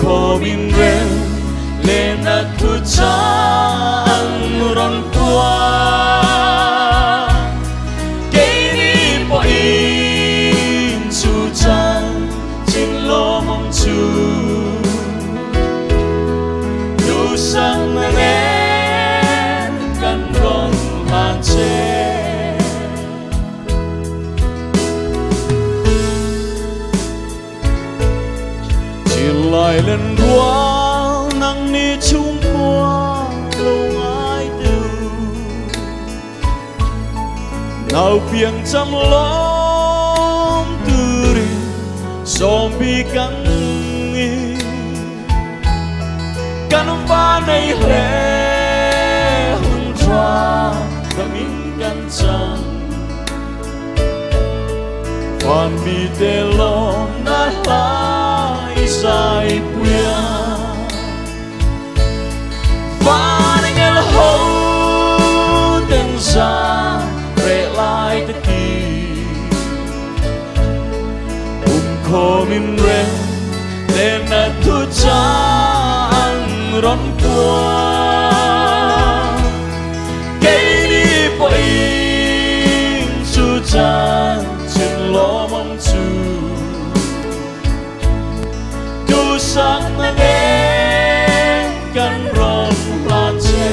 Komin ren lena tu chan ron tua Kini po in chu chan Chin lo mong chu Du sang ren kan ron han che lại lần qua nắng ni chung qua lâu ai từ nào phiền trăm lom từ đi zombie cắn nghi căn phá này lẽ hung tra đâm in căn chân phan bi te lo na lai sai puya Vanning el ho ten sa re lai te ki komin re lena tu chan ron qua Kini po in chu chan Chin lo mong chu Du sang na nghe căn ron lan che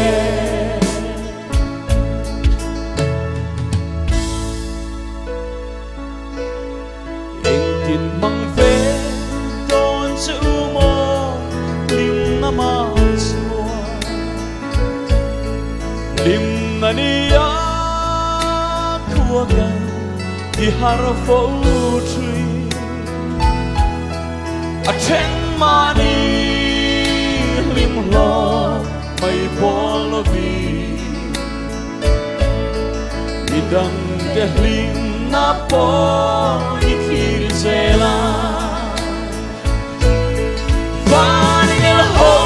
Anh tin mang về đón chữ mơ Lim na ma chua Lim na ni á thua gần Thì hara phố trui A ten mani lim lo May polo vi Bidang ke lim na po Ikir zela Vanning el ho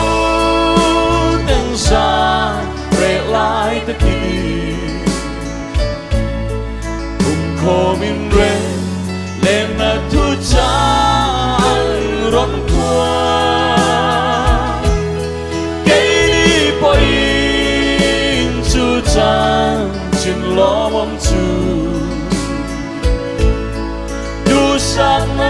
ten sa Re lai te ki Komin re lena tu chan ron qua Kini po in chu chan Chin lo mong chu Du sang na